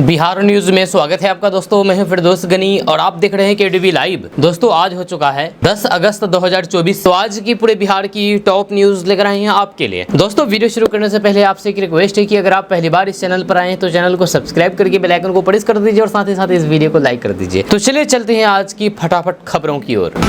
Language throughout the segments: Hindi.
बिहार न्यूज में स्वागत है आपका दोस्तों। मैं हूं फिरदौस गनी और आप देख रहे हैं केडीवी लाइव। दोस्तों आज हो चुका है 10 अगस्त 2024। तो आज की पूरे बिहार की टॉप न्यूज लेकर आए हैं आपके लिए। दोस्तों वीडियो शुरू करने से पहले आपसे एक रिक्वेस्ट है कि अगर आप पहली बार इस चैनल पर आए हैं तो चैनल को सब्सक्राइब करके बेल आइकन को प्रेस कर दीजिए और साथ ही साथ इस वीडियो को लाइक कर दीजिए। तो चलिए चलते हैं आज की फटाफट खबरों की ओर।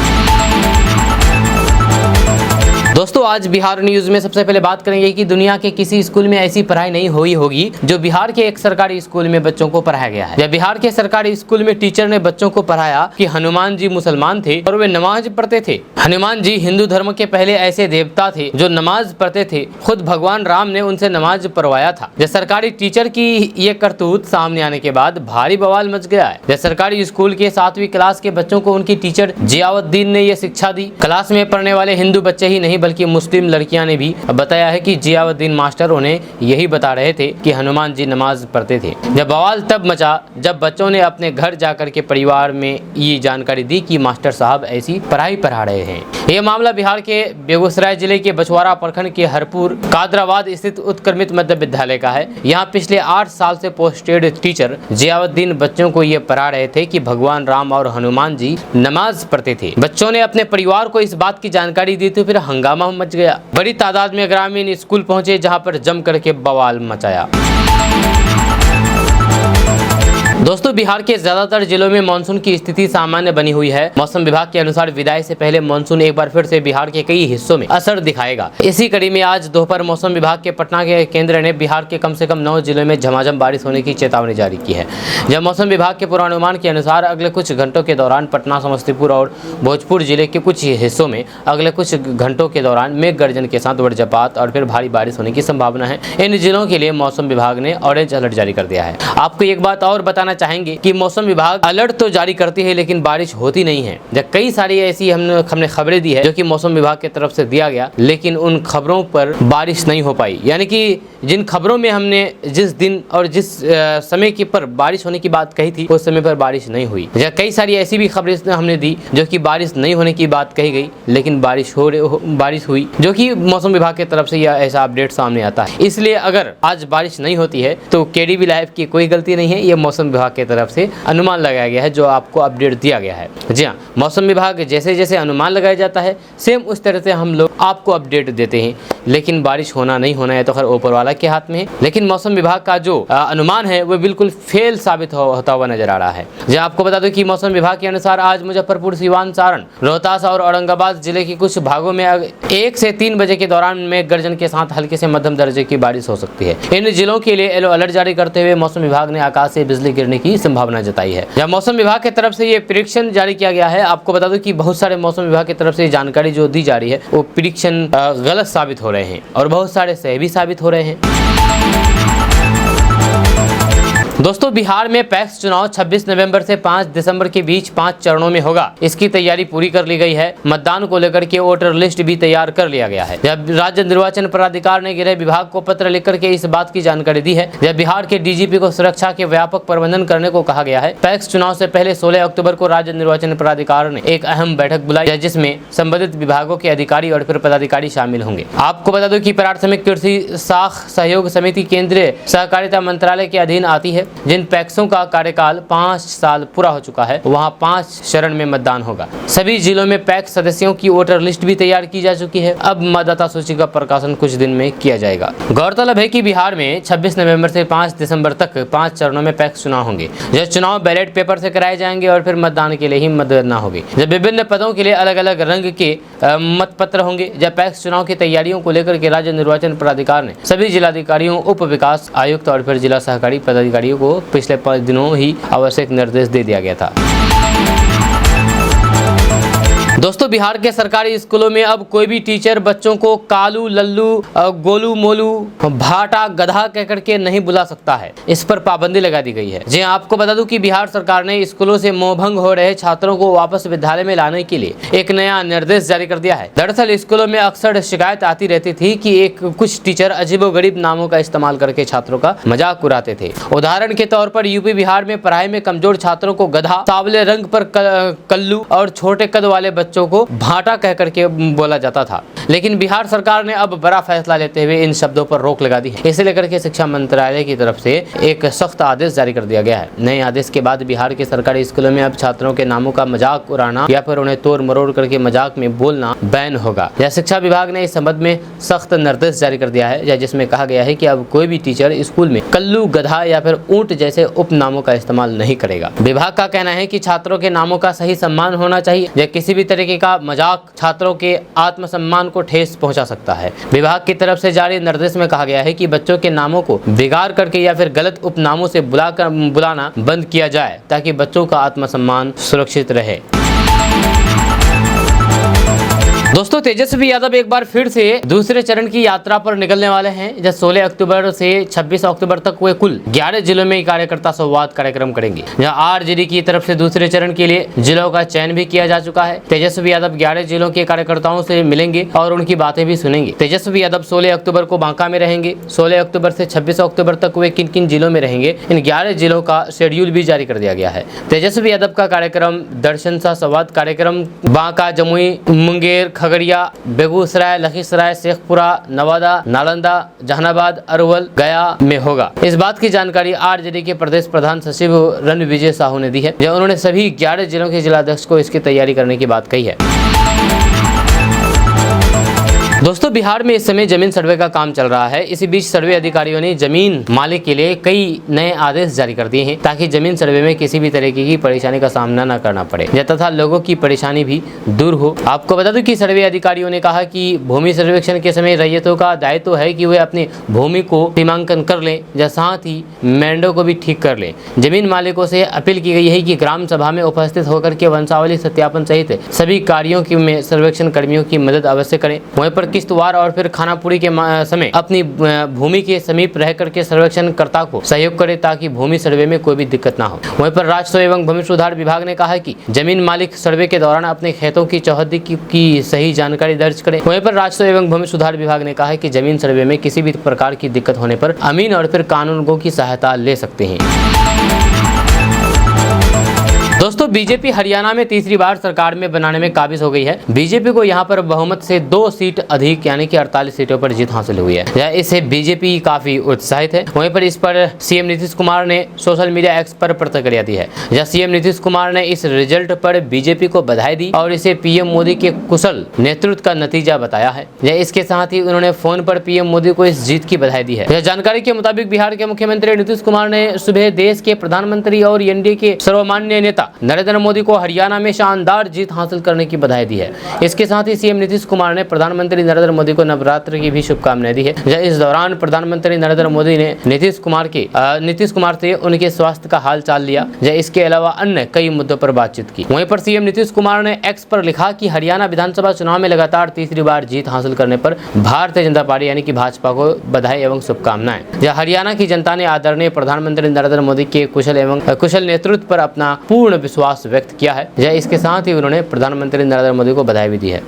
दोस्तों आज बिहार न्यूज में सबसे पहले बात करेंगे कि दुनिया के किसी स्कूल में ऐसी पढ़ाई नहीं हुई होगी जो बिहार के एक सरकारी स्कूल में बच्चों को पढ़ाया गया है। जब बिहार के सरकारी स्कूल में टीचर ने बच्चों को पढ़ाया कि हनुमान जी मुसलमान थे और वे नमाज पढ़ते थे। हनुमान जी हिंदू धर्म के पहले ऐसे देवता थे जो नमाज पढ़ते थे। खुद भगवान राम ने उनसे नमाज पढ़वाया था। जब सरकारी टीचर की ये करतूत सामने आने के बाद भारी बवाल मच गया है। जब सरकारी स्कूल के 7वीं क्लास के बच्चों को उनकी टीचर जियाउद्दीन ने यह शिक्षा दी। क्लास में पढ़ने वाले हिंदू बच्चे ही नहीं बल्कि मुस्लिम लड़कियां ने भी बताया है कि जियाउद्दीन मास्टर उन्हें यही बता रहे थे कि हनुमान जी नमाज पढ़ते थे। जब बवाल तब मचा जब बच्चों ने अपने घर जाकर के परिवार में ये जानकारी दी कि मास्टर साहब ऐसी पढ़ाई पढ़ा रहे हैं। यह मामला बिहार के बेगूसराय जिले के बछवाड़ा प्रखंड के हरपुर कादराबाद स्थित उत्क्रमित मध्य विद्यालय का है। यहाँ पिछले 8 साल से पोस्टेड टीचर जियाउद्दीन बच्चों को ये पढ़ा रहे थे कि भगवान राम और हनुमान जी नमाज पढ़ते थे। बच्चों ने अपने परिवार को इस बात की जानकारी दी तो फिर हंगामा मच गया। बड़ी तादाद में ग्रामीण स्कूल पहुंचे जहां पर जम करके बवाल मचाया। दोस्तों बिहार के ज्यादातर जिलों में मानसून की स्थिति सामान्य बनी हुई है। मौसम विभाग के अनुसार विदाई से पहले मानसून एक बार फिर से बिहार के कई हिस्सों में असर दिखाएगा। इसी कड़ी में आज दोपहर मौसम विभाग के पटना के केंद्र ने बिहार के कम से कम 9 जिलों में झमाझम बारिश होने की चेतावनी जारी की है। जब मौसम विभाग के पूर्वानुमान के अनुसार अगले कुछ घंटों के दौरान पटना, समस्तीपुर और भोजपुर जिले के कुछ हिस्सों में अगले कुछ घंटों के दौरान मेघ गर्जन के साथ वज्रपात और फिर भारी बारिश होने की संभावना है। इन जिलों के लिए मौसम विभाग ने ऑरेंज अलर्ट जारी कर दिया है। आपको एक बात और बताना चाहेंगे कि मौसम विभाग अलर्ट तो जारी करती है लेकिन बारिश होती नहीं है। जब कई सारी ऐसी हमने खबरें दी है जो कि मौसम विभाग की तरफ से दिया गया लेकिन उन खबरों पर बारिश नहीं हो पाई। यानी कि जिन खबरों में हमने जिस दिन और जिस समय के पर बारिश होने की बात कही थी उस समय पर बारिश नहीं हुई। जब कई सारी ऐसी भी खबरें हमने दी जो कि बारिश नहीं होने की बात कही गई लेकिन बारिश हुई, जो कि मौसम विभाग की तरफ से यह ऐसा अपडेट सामने आता है। इसलिए अगर आज बारिश नहीं होती है तो केडीवी लाइव की कोई गलती नहीं है, यह मौसम विभाग की तरफ से अनुमान लगाया गया है जो आपको अपडेट दिया गया है। जी हाँ, मौसम विभाग जैसे जैसे अनुमान लगाया जाता है सेम उस तरह से हम लोग आपको अपडेट देते हैं। लेकिन बारिश होना नहीं होना है तो खैर ऊपर वाला के हाथ में है। लेकिन मौसम विभाग का जो अनुमान है वो बिल्कुल फेल साबित होता हुआ नजर आ रहा है। जी आपको बता दूं कि मौसम विभाग के अनुसार आज मुजफ्फरपुर, सिवान, सारण, रोहतास और औरंगाबाद जिले के कुछ भागों में 1 से 3 बजे के दौरान मेघ गर्जन के साथ हल्के से मध्यम दर्जे की बारिश हो सकती है। इन जिलों के लिए येलो अलर्ट जारी करते हुए मौसम विभाग ने आकाश से बिजली गिरने की संभावना जताई है। जब मौसम विभाग की तरफ से ये प्रेडिक्शन जारी किया गया है, आपको बता दूं कि बहुत सारे मौसम विभाग की तरफ से जानकारी जो दी जा रही है वो प्रेडिक्शन गलत साबित हो रहे हैं और बहुत सारे सही भी साबित हो रहे हैं। दोस्तों बिहार में पैक्स चुनाव 26 नवंबर से 5 दिसंबर के बीच 5 चरणों में होगा। इसकी तैयारी पूरी कर ली गई है। मतदान को लेकर के वोटर लिस्ट भी तैयार कर लिया गया है। जब राज्य निर्वाचन प्राधिकार ने गृह विभाग को पत्र लिखकर के इस बात की जानकारी दी है। जब बिहार के डीजीपी को सुरक्षा के व्यापक प्रबंधन करने को कहा गया है। पैक्स चुनाव से पहले 16 अक्टूबर को राज्य निर्वाचन प्राधिकार ने एक अहम बैठक बुलाई जिसमें संबंधित विभागों के अधिकारी और फिर पदाधिकारी शामिल होंगे। आपको बता दो कि प्राथमिक कृषि साख सहयोग समिति केंद्रीय सहकारिता मंत्रालय के अधीन आती है। जिन पैक्सों का कार्यकाल 5 साल पूरा हो चुका है वहां 5 चरण में मतदान होगा। सभी जिलों में पैक्स सदस्यों की वोटर लिस्ट भी तैयार की जा चुकी है। अब मतदाता सूची का प्रकाशन कुछ दिन में किया जाएगा। गौरतलब है कि बिहार में 26 नवंबर से 5 दिसंबर तक 5 चरणों में पैक्स चुनाव होंगे। यह चुनाव बैलेट पेपर से कराए जाएंगे और फिर मतदान के लिए ही मतगणना होगी। जब विभिन्न पदों के लिए अलग अलग रंग के मतपत्र होंगे। जब पैक्स चुनाव की तैयारियों को लेकर के राज्य निर्वाचन प्राधिकार ने सभी जिलाधिकारियों, उप विकास आयुक्त और फिर जिला सहकारी पदाधिकारियों को पिछले 5 दिनों ही आवश्यक निर्देश दे दिया गया था। दोस्तों बिहार के सरकारी स्कूलों में अब कोई भी टीचर बच्चों को कालू, लल्लू, गोलू, मोलू, भाटा, गधा कहकर के नहीं बुला सकता है। इस पर पाबंदी लगा दी गई है। जी आपको बता दूं कि बिहार सरकार ने स्कूलों से मोहभंग हो रहे छात्रों को वापस विद्यालय में लाने के लिए एक नया निर्देश जारी कर दिया है। दरअसल स्कूलों में अक्सर शिकायत आती रहती थी कि कुछ टीचर अजीबोगरीब नामों का इस्तेमाल करके छात्रों का मजाक उड़ाते थे। उदाहरण के तौर पर यूपी बिहार में पढ़ाई में कमजोर छात्रों को गधा, सांवले रंग पर कल्लू और छोटे कद वाले बच्चों को भाटा कह करके बोला जाता था। लेकिन बिहार सरकार ने अब बड़ा फैसला लेते हुए इन शब्दों पर रोक लगा दी है। इसे लेकर के शिक्षा मंत्रालय की तरफ से एक सख्त आदेश जारी कर दिया गया है। नए आदेश के बाद बिहार के सरकारी स्कूलों में अब छात्रों के नामों का मजाक उड़ाना या फिर उन्हें तोड़ मरोड़ करके मजाक में बोलना बैन होगा। यह शिक्षा विभाग ने इस संबंध में सख्त निर्देश जारी कर दिया है, जिसमें कहा गया है कि अब कोई भी टीचर स्कूल में कल्लू, गधा या फिर ऊंट जैसे उपनामों का इस्तेमाल नहीं करेगा। विभाग का कहना है कि छात्रों के नामों का सही सम्मान होना चाहिए। या किसी भी तरीके का मजाक छात्रों के आत्मसम्मान को ठेस पहुंचा सकता है। विभाग की तरफ से जारी निर्देश में कहा गया है कि बच्चों के नामों को बिगाड़ करके या फिर गलत उपनामों से बुलाना बंद किया जाए, ताकि बच्चों का आत्मसम्मान सुरक्षित रहे। दोस्तों, तेजस्वी यादव एक बार फिर से दूसरे चरण की यात्रा पर निकलने वाले हैं। जब 16 अक्टूबर से 26 अक्टूबर तक वे कुल 11 जिलों में कार्यकर्ता संवाद कार्यक्रम करेंगे। जहां आरजेडी की तरफ से दूसरे चरण के लिए जिलों का चयन भी किया जा चुका है। तेजस्वी यादव 11 जिलों के कार्यकर्ताओं से मिलेंगे और उनकी बातें भी सुनेंगे। तेजस्वी यादव 16 अक्टूबर को बांका में रहेंगे। 16 अक्टूबर से 26 अक्टूबर तक वे किन किन जिलों में रहेंगे, इन 11 जिलों का शेड्यूल भी जारी कर दिया गया है। तेजस्वी यादव का कार्यक्रम दर्शन सा संवाद कार्यक्रम बांका, जमुई, मुंगेर, खगड़िया, बेगूसराय, लखीसराय, शेखपुरा, नवादा, नालंदा, जहानाबाद, अरवल, गया में होगा। इस बात की जानकारी आरजेडी के प्रदेश प्रधान सचिव रणविजय साहू ने दी है। उन्होंने सभी 11 जिलों के जिलाध्यक्ष को इसकी तैयारी करने की बात कही है। दोस्तों, बिहार में इस समय जमीन सर्वे का काम चल रहा है। इसी बीच सर्वे अधिकारियों ने जमीन मालिक के लिए कई नए आदेश जारी कर दिए हैं, ताकि जमीन सर्वे में किसी भी तरीके की परेशानी का सामना न करना पड़े तथा लोगों की परेशानी भी दूर हो। आपको बता दूं कि सर्वे अधिकारियों ने कहा कि भूमि सर्वेक्षण के समय रैयतों का दायित्व है कि वे अपनी भूमि को सीमांकन कर लें, या साथ ही मेंढों को भी ठीक कर लें। जमीन मालिकों से अपील की गई है कि ग्राम सभा में उपस्थित होकर के वंशावली सत्यापन सहित सभी कार्यों की में सर्वेक्षण कर्मियों की मदद अवश्य करें। वहीं पर किश्तवार और फिर खानापुरी के समय अपनी भूमि के समीप रह करके सर्वेक्षणकर्ता को सहयोग करें, ताकि भूमि सर्वे में कोई भी दिक्कत ना हो। वहीं पर राजस्व एवं भूमि सुधार विभाग ने कहा है कि जमीन मालिक सर्वे के दौरान अपने खेतों की चौहद्दी की सही जानकारी दर्ज करें। वहीं पर राजस्व एवं भूमि सुधार विभाग ने कहा है कि जमीन सर्वे में किसी भी प्रकार की दिक्कत होने पर अमीन और फिर कानूनगो की सहायता ले सकते हैं। दोस्तों, बीजेपी हरियाणा में तीसरी बार सरकार में बनाने में काबिज हो गई है। बीजेपी को यहां पर बहुमत से 2 सीट अधिक यानी कि 48 सीटों पर जीत हासिल हुई है। इससे बीजेपी काफी उत्साहित है। वहीं पर इस पर सीएम नीतीश कुमार ने सोशल मीडिया एक्स पर प्रतिक्रिया दी है। सीएम नीतीश कुमार ने इस रिजल्ट पर बीजेपी को बधाई दी और इसे पीएम मोदी के कुशल नेतृत्व का नतीजा बताया है। इसके साथ ही उन्होंने फोन पर पीएम मोदी को इस जीत की बधाई दी है। जानकारी के मुताबिक बिहार के मुख्यमंत्री नीतीश कुमार ने सुबह देश के प्रधानमंत्री और एनडीए के सर्वमान्य नेता नरेंद्र मोदी को हरियाणा में शानदार जीत हासिल करने की बधाई दी है। इसके साथ ही सीएम नीतीश कुमार ने प्रधानमंत्री नरेंद्र मोदी को नवरात्र की भी शुभकामनाएं दी है। इस दौरान प्रधानमंत्री नरेंद्र मोदी ने नीतीश कुमार से उनके स्वास्थ्य का हाल चाल लिया। इसके अलावा अन्य कई मुद्दों पर बातचीत की। वहीं पर सीएम नीतीश कुमार ने एक्स पर लिखा कि हरियाणा विधानसभा चुनाव में लगातार तीसरी बार जीत हासिल करने पर भारतीय जनता पार्टी यानी कि भाजपा को बधाई एवं शुभकामनाएं। हरियाणा की जनता ने आदरणीय प्रधानमंत्री नरेंद्र मोदी के कुशल नेतृत्व पर अपना पूर्ण विश्वास व्यक्त किया है। इसके साथ ही उन्होंने प्रधानमंत्री नरेंद्र मोदी को बधाई भी दी है।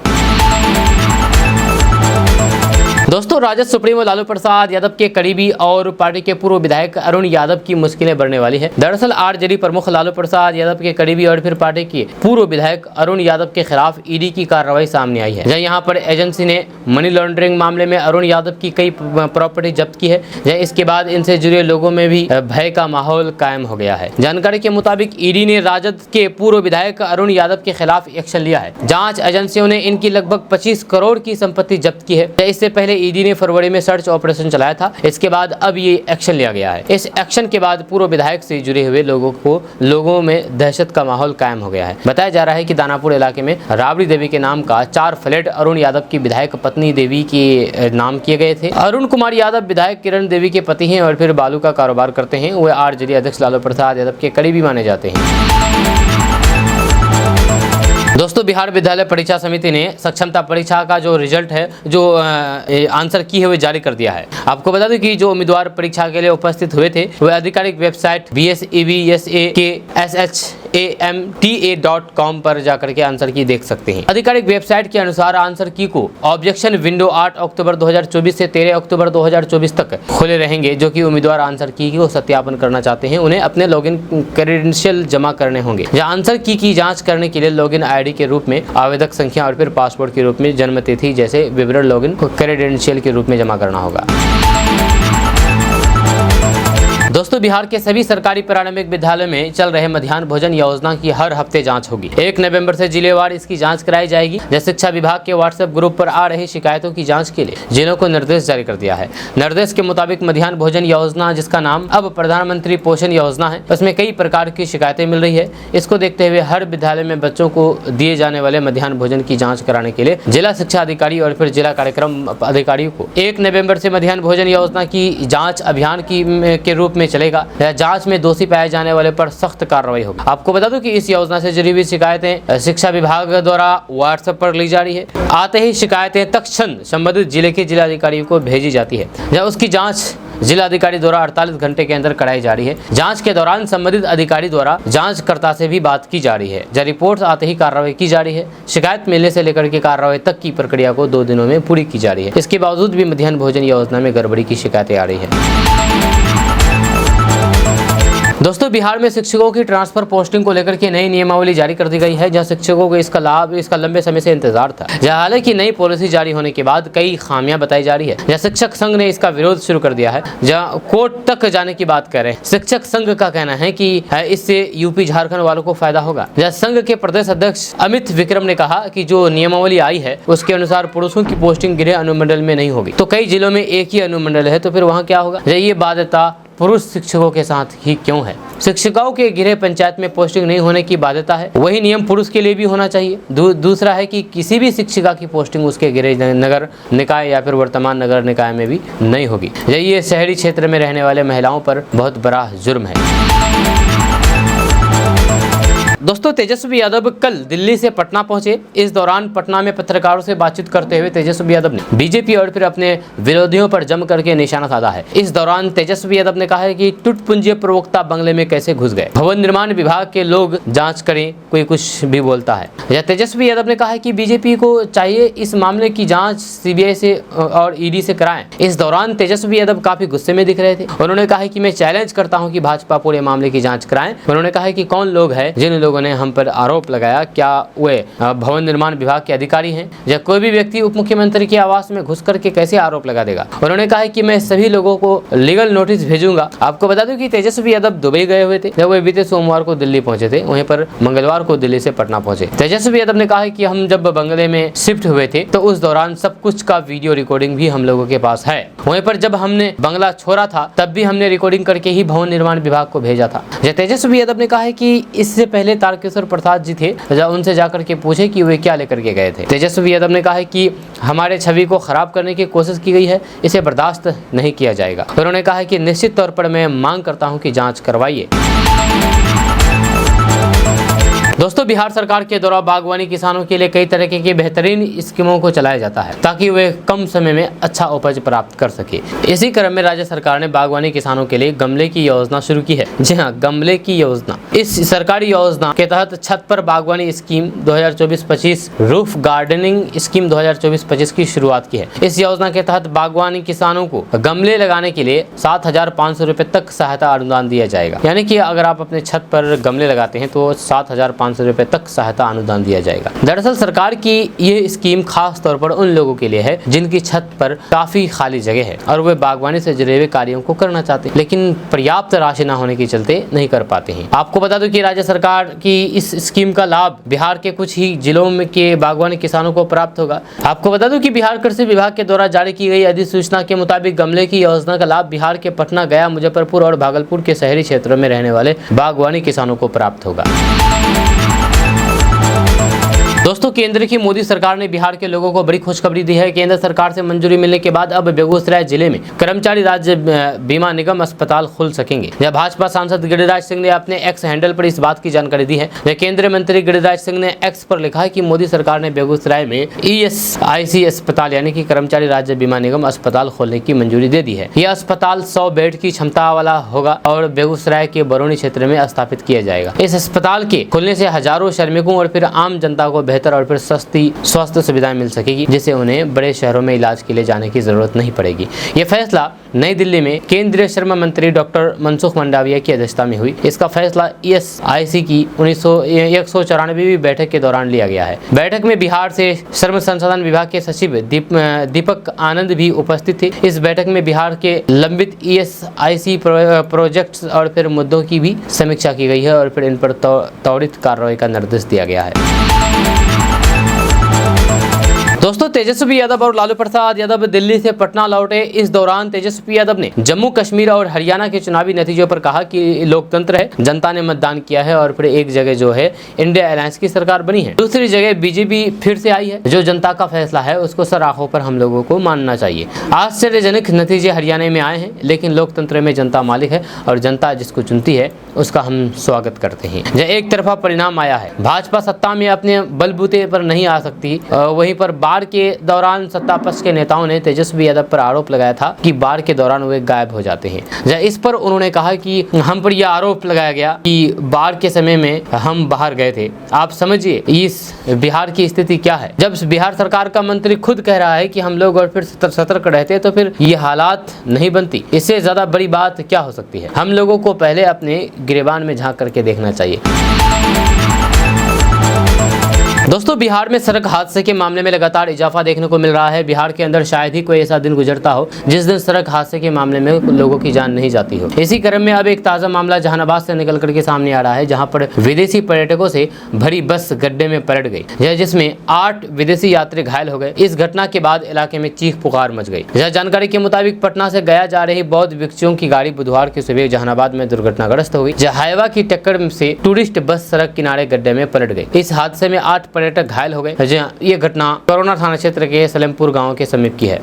दोस्तों, राजद सुप्रीमो लालू प्रसाद यादव के करीबी और पार्टी के पूर्व विधायक अरुण यादव की मुश्किलें बढ़ने वाली है। दरअसल आरजेडी प्रमुख लालू प्रसाद यादव के करीबी और फिर पार्टी के पूर्व विधायक अरुण यादव के खिलाफ ईडी की कार्रवाई सामने आई है। यहाँ पर एजेंसी ने मनी लॉन्ड्रिंग मामले में अरुण यादव की कई प्रॉपर्टी जब्त की है। इसके बाद इनसे जुड़े लोगों में भी भय का माहौल कायम हो गया है। जानकारी के मुताबिक ईडी ने राजद के पूर्व विधायक अरुण यादव के खिलाफ एक्शन लिया है। जाँच एजेंसियों ने इनकी लगभग 25 करोड़ की संपत्ति जब्त की है। इससे पहले ईडी ने फरवरी में सर्च ऑपरेशन चलाया था। इसके बाद अब ये एक्शन लिया गया है। इस एक्शन के बाद पूर्व विधायक से जुड़े हुए लोगों में दहशत का माहौल कायम हो गया है। बताया जा रहा है कि दानापुर इलाके में राबड़ी देवी के नाम का 4 फ्लैट अरुण यादव की विधायक पत्नी देवी के नाम किए गए थे। अरुण कुमार यादव विधायक किरण देवी के पति हैं और फिर बालू का कारोबार करते हैं। वे आरजेडी अध्यक्ष लालू प्रसाद यादव के करीबी माने जाते हैं। दोस्तों, बिहार विद्यालय परीक्षा समिति ने सक्षमता परीक्षा का जो रिजल्ट है, जो आंसर की है, वो जारी कर दिया है। आपको बता दूं कि जो उम्मीदवार परीक्षा के लिए उपस्थित हुए थे, वे आधिकारिक वेबसाइट BSEBSA के amta.com पर जाकर के आंसर की देख सकते हैं। आधिकारिक वेबसाइट के अनुसार आंसर की को ऑब्जेक्शन विंडो 8 अक्टूबर 2024 से 13 अक्टूबर 2024 तक खुले रहेंगे। जो कि उम्मीदवार आंसर की को सत्यापन करना चाहते हैं उन्हें अपने लॉगिन क्रेडेंशियल जमा करने होंगे। जहां आंसर की जांच करने के लिए लॉगिन आईडी के रूप में आवेदक संख्या और फिर पासपोर्ट के रूप में जन्म तिथि जैसे विवरण लॉगिन क्रेडेंशियल के रूप में जमा करना होगा। दोस्तों, बिहार के सभी सरकारी प्रारंभिक विद्यालयों में चल रहे मध्याह्न भोजन योजना की हर हफ्ते जांच होगी। 1 नवंबर से जिलेवार इसकी जांच कराई जाएगी। जल शिक्षा विभाग के व्हाट्सएप ग्रुप पर आ रही शिकायतों की जांच के लिए जिलों को निर्देश जारी कर दिया है। निर्देश के मुताबिक मध्याह्न भोजन योजना, जिसका नाम अब प्रधानमंत्री पोषण योजना है, उसमें कई प्रकार की शिकायतें मिल रही है। इसको देखते हुए हर विद्यालय में बच्चों को दिए जाने वाले मध्याह्न भोजन की जाँच कराने के लिए जिला शिक्षा अधिकारी और फिर जिला कार्यक्रम अधिकारियों को 1 नवम्बर से मध्याह्न भोजन योजना की जाँच अभियान के रूप में चलेगा। जांच में दोषी पाए जाने वाले पर सख्त कार्रवाई होगी। आपको बता दूं कि इस योजना से जुड़ी हुई शिकायतें शिक्षा विभाग द्वारा व्हाट्सएप पर ली जा रही है। आते ही शिकायतें तत्क्षण संबंधित जिले के जिलाधिकारियों को भेजी जाती है, जब उसकी जांच जिलाधिकारी द्वारा 48 घंटे के अंदर कराई जा रही है। जांच के दौरान संबंधित अधिकारी द्वारा जांचकर्ता से भी बात की जा रही है। जब रिपोर्ट आते ही कार्रवाई की जा रही है। शिकायत मिलने से लेकर के कार्रवाई तक की प्रक्रिया को 2 दिनों में पूरी की जा रही है। इसके बावजूद भी मध्याह्न भोजन योजना में गड़बड़ी की शिकायतें आ रही है। दोस्तों, बिहार में शिक्षकों की ट्रांसफर पोस्टिंग को लेकर के नई नियमावली जारी कर दी गई है। जहां शिक्षकों को इसका लंबे समय से इंतजार था। जहां हालांकि नई पॉलिसी जारी होने के बाद कई खामियां बताई जा रही है। जहां शिक्षक संघ ने इसका विरोध शुरू कर दिया है, जहां कोर्ट तक जाने की बात कर रहे हैं। शिक्षक संघ का कहना है कि इससे यूपी झारखंड वालों को फायदा होगा। जहां संघ के प्रदेश अध्यक्ष अमित विक्रम ने कहा कि जो नियमावली आई है उसके अनुसार पुरुषों की पोस्टिंग गृह अनुमंडल में नहीं होगी। तो कई जिलों में एक ही अनुमंडल है, तो फिर वहाँ क्या होगा? ये बाध्यता पुरुष शिक्षकों के साथ ही क्यों है? शिक्षिकाओं के गृह पंचायत में पोस्टिंग नहीं होने की बाध्यता है, वही नियम पुरुष के लिए भी होना चाहिए। दूसरा है कि किसी भी शिक्षिका की पोस्टिंग उसके गृह नगर निकाय या फिर वर्तमान नगर निकाय में भी नहीं होगी। ये शहरी क्षेत्र में रहने वाले महिलाओं पर बहुत बड़ा जुर्म है। दोस्तों, तेजस्वी यादव कल दिल्ली से पटना पहुंचे। इस दौरान पटना में पत्रकारों से बातचीत करते हुए तेजस्वी यादव ने बीजेपी और फिर अपने विरोधियों पर जम करके निशाना साधा है। इस दौरान तेजस्वी यादव ने कहा है कि टुटपुंजे प्रवक्ता बंगले में कैसे घुस गए, भवन निर्माण विभाग के लोग जांच करें, कोई कुछ भी बोलता है। या तेजस्वी यादव ने कहा है कि बीजेपी को चाहिए इस मामले की जाँच सीबीआई से और ईडी से कराएं। इस दौरान तेजस्वी यादव काफी गुस्से में दिख रहे थे। उन्होंने कहा है कि मैं चैलेंज करता हूँ कि भाजपा पूरे मामले की जाँच कराएं। उन्होंने कहा है कि कौन लोग हैं जिन लोगों ने हम पर आरोप लगाया, क्या वे भवन निर्माण विभाग के अधिकारी हैं? या कोई भी व्यक्ति उप मुख्यमंत्री के आवास में घुस करके कैसे आरोप लगा देगा? उन्होंने कहा है कि मैं सभी लोगों को लीगल नोटिस भेजूंगा। आपको बता दूं कि तेजस्वी यादव दुबई गए हुए थे, जब वे बीते सोमवार को दिल्ली पहुंचे थे, वहीं पर मंगलवार को दिल्ली से पटना पहुंचे। तेजस्वी यादव ने कहा है कि हम जब बंगले में शिफ्ट हुए थे तो उस दौरान सब कुछ का वीडियो रिकॉर्डिंग भी हम लोगों के पास है। वहीं पर जब हमने बंगला छोड़ा था तब भी हमने रिकॉर्डिंग करके ही भवन निर्माण विभाग को भेजा था। तेजस्वी यादव ने कहा है कि इससे पहले तारकेश्वर प्रसाद जी थे, उनसे जाकर के पूछे कि वे क्या लेकर के गए थे। तेजस्वी यादव ने कहा है कि हमारे छवि को खराब करने की कोशिश की गई है, इसे बर्दाश्त नहीं किया जाएगा। उन्होंने कहा है कि निश्चित तौर पर मैं मांग करता हूं कि जांच करवाइए। दोस्तों, बिहार सरकार के द्वारा बागवानी किसानों के लिए कई तरह की बेहतरीन स्कीमों को चलाया जाता है ताकि वे कम समय में अच्छा उपज प्राप्त कर सके। इसी क्रम में राज्य सरकार ने बागवानी किसानों के लिए गमले की योजना शुरू की है। जी हाँ, गमले की योजना। इस सरकारी योजना के तहत छत पर बागवानी स्कीम 2024-25, रूफ गार्डनिंग स्कीम 2024-25 की शुरुआत की है। इस योजना के तहत बागवानी किसानों को गमले लगाने के लिए 7,500 रुपए तक सहायता अनुदान दिया जाएगा। यानी कि अगर आप अपने छत पर गमले लगाते हैं तो 7,500 रुपए तक सहायता अनुदान दिया जाएगा। दरअसल सरकार की ये स्कीम खास तौर पर उन लोगों के लिए है जिनकी छत पर काफी खाली जगह है और वे बागवानी से जुड़े हुए कार्यों को करना चाहते हैं, लेकिन पर्याप्त राशि न होने के चलते नहीं कर पाते हैं। आपको बता दूं कि राज्य सरकार की इस स्कीम का लाभ बिहार के कुछ ही जिलों में के बागवानी किसानों को प्राप्त होगा। आपको बता दूं कि बिहार कृषि विभाग के द्वारा जारी की गई अधिसूचना के मुताबिक गमले की योजना का लाभ बिहार के पटना, गया, मुजफ्फरपुर और भागलपुर के शहरी क्षेत्रों में रहने वाले बागवानी किसानों को प्राप्त होगा। दोस्तों, केंद्र की मोदी सरकार ने बिहार के लोगों को बड़ी खुशखबरी दी है। केंद्र सरकार से मंजूरी मिलने के बाद अब बेगूसराय जिले में कर्मचारी राज्य बीमा निगम अस्पताल खुल सकेंगे। यह भाजपा सांसद गिरिराज सिंह ने अपने एक्स हैंडल पर इस बात की जानकारी दी है। केंद्रीय मंत्री गिरिराज सिंह ने एक्स पर लिखा है कि मोदी सरकार ने बेगूसराय में ESIC अस्पताल यानी कि कर्मचारी राज्य बीमा निगम अस्पताल खोलने की मंजूरी दे दी है। यह अस्पताल 100 बेड की क्षमता वाला होगा और बेगूसराय के बरौनी क्षेत्र में स्थापित किया जाएगा। इस अस्पताल के खुलने से हजारों श्रमिकों और फिर आम जनता को बेहतर और फिर सस्ती स्वास्थ्य सुविधाएं मिल सकेगी, जिससे उन्हें बड़े शहरों में इलाज के लिए जाने की जरूरत नहीं पड़ेगी। यह फैसला नई दिल्ली में केंद्रीय श्रम मंत्री डॉक्टर मनसुख मंडाविया की अध्यक्षता में हुई। इसका फैसला ESIC की 194वीं बैठक के दौरान लिया गया है। बैठक में बिहार से श्रम संसाधन विभाग के सचिव दीपक आनंद भी उपस्थित थे। इस बैठक में बिहार के लंबित ESIC प्रोजेक्ट्स और फिर मुद्दों की भी समीक्षा की गई है और फिर इन पर त्वरित कार्रवाई का निर्देश दिया गया है। दोस्तों, तेजस्वी यादव और लालू प्रसाद यादव दिल्ली से पटना लौटे। इस दौरान तेजस्वी यादव ने जम्मू कश्मीर और हरियाणा के चुनावी नतीजों पर कहा कि लोकतंत्र है, जनता ने मतदान किया है और फिर एक जगह जो है इंडिया अलायंस की सरकार बनी है, दूसरी जगह बीजेपी फिर से आई है। जो जनता का फैसला है उसको सर आंखों पर हम लोगों को मानना चाहिए। आश्चर्यजनक नतीजे हरियाणा में आए हैं, लेकिन लोकतंत्र में जनता मालिक है और जनता जिसको चुनती है उसका हम स्वागत करते हैं। जब एक तरफा परिणाम आया है, भाजपा सत्ता में अपने बलबूते पर नहीं आ सकती। वहीं पर बाढ़ के दौरान सत्ता पक्ष के नेताओं ने तेजस्वी यादव पर आरोप लगाया था कि बाढ़ के दौरान वे गायब हो जाते हैं। इस पर उन्होंने कहा कि हम पर यह आरोप लगाया गया कि बाढ़ के समय में हम बाहर गए थे। आप समझिए इस बिहार की स्थिति क्या है। जब बिहार सरकार का मंत्री खुद कह रहा है कि हम लोग और फिर सतर्क रहते तो फिर ये हालात नहीं बनती। इससे ज्यादा बड़ी बात क्या हो सकती है। हम लोगों को पहले अपने गिरेबान में झांक करके देखना चाहिए। दोस्तों, बिहार में सड़क हादसे के मामले में लगातार इजाफा देखने को मिल रहा है। बिहार के अंदर शायद ही कोई ऐसा दिन गुजरता हो जिस दिन सड़क हादसे के मामले में लोगों की जान नहीं जाती हो। इसी क्रम में अब एक ताजा मामला जहानाबाद से निकल करके सामने आ रहा है, जहां पर विदेशी पर्यटकों से भरी बस गड्ढे में पलट गई, जिसमें 8 विदेशी यात्री घायल हो गए। इस घटना के बाद इलाके में चीख पुकार मच गई। जानकारी के मुताबिक पटना से गया जा रही बौद्ध भिक्षुओं की गाड़ी बुधवार की सुबह जहानाबाद में दुर्घटनाग्रस्त हो गई। हाईवा की टक्कर से टूरिस्ट बस सड़क किनारे गड्ढे में पलट गई। इस हादसे में 8 पर्यटक घायल हो गए। ये घटना करोना थाना क्षेत्र के सलेमपुर गांव के समीप की है।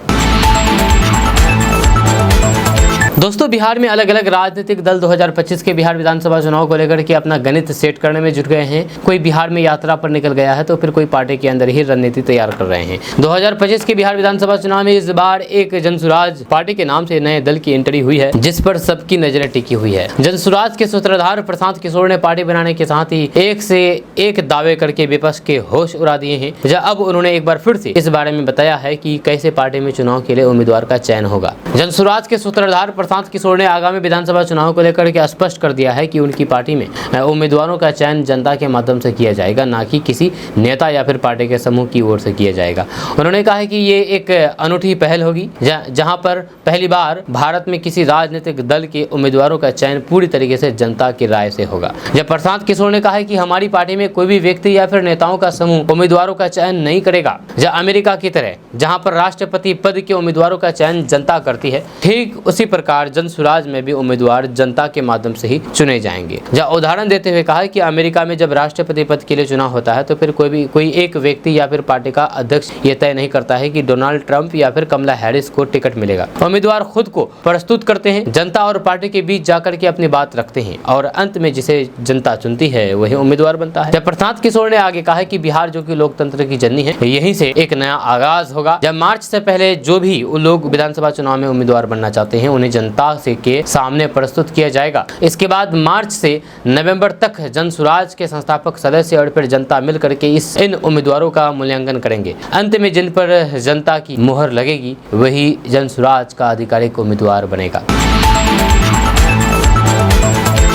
दोस्तों, बिहार में अलग अलग राजनीतिक दल 2025 के बिहार विधानसभा चुनाव को लेकर के अपना गणित सेट करने में जुट गए हैं। कोई बिहार में यात्रा पर निकल गया है तो फिर कोई पार्टी के अंदर ही रणनीति तैयार कर रहे हैं। 2025 के बिहार विधानसभा चुनाव में इस बार एक जनसुराज पार्टी के नाम से नए दल की एंट्री हुई है, जिस पर सबकी नजरें टिकी हुई है। जनसुराज के सूत्रधार प्रशांत किशोर ने पार्टी बनाने के साथ ही एक से एक दावे करके विपक्ष के होश उड़ा दिए हैं। अब उन्होंने एक बार फिर से इस बारे में बताया है कि कैसे पार्टी में चुनाव के लिए उम्मीदवार का चयन होगा। जनसुराज के सूत्रधार प्रशांत किशोर ने आगामी विधानसभा चुनाव को लेकर के स्पष्ट कर दिया है कि उनकी पार्टी में उम्मीदवारों का चयन जनता के माध्यम से किया जाएगा, ना कि किसी नेता या फिर पार्टी के समूह की ओर से किया जाएगा। उन्होंने कहा है कि ये एक अनूठी पहल होगी जहां पर पहली बार भारत में किसी राजनीतिक दल के उम्मीदवारों का चयन पूरी तरीके से जनता की राय से होगा। जब प्रशांत किशोर ने कहा है कि हमारी पार्टी में कोई भी व्यक्ति या फिर नेताओं का समूह उम्मीदवारों का चयन नहीं करेगा। अमेरिका की तरह जहां पर राष्ट्रपति पद के उम्मीदवारों का चयन जनता करती है, ठीक उसी प्रकार जनसुराज में भी उम्मीदवार जनता के माध्यम से ही चुने जाएंगे। उदाहरण देते हुए कहा कि अमेरिका में जब राष्ट्रपति पद के लिए चुनाव होता है तो फिर कोई एक व्यक्ति या फिर पार्टी का अध्यक्ष ये तय नहीं करता है कि डोनाल्ड ट्रंप या फिर कमला हैरिस को टिकट मिलेगा। उम्मीदवार खुद को प्रस्तुत करते हैं, जनता और पार्टी के बीच जाकर के अपनी बात रखते हैं और अंत में जिसे जनता चुनती है वही उम्मीदवार बनता है। प्रशांत किशोर ने आगे कहा कि बिहार जो कि लोकतंत्र की जननी है, यहीं से एक नया आगाज होगा। जब मार्च से पहले जो भी लोग विधानसभा चुनाव में उम्मीदवार बनना चाहते हैं उन्हें जनता से के सामने प्रस्तुत किया जाएगा। इसके बाद मार्च से नवंबर तक जनसुराज के संस्थापक सदस्य और फिर जनता मिलकर के इन उम्मीदवारों का मूल्यांकन करेंगे। अंत में जिन पर जनता की मुहर लगेगी वही जनसुराज का आधिकारिक उम्मीदवार बनेगा।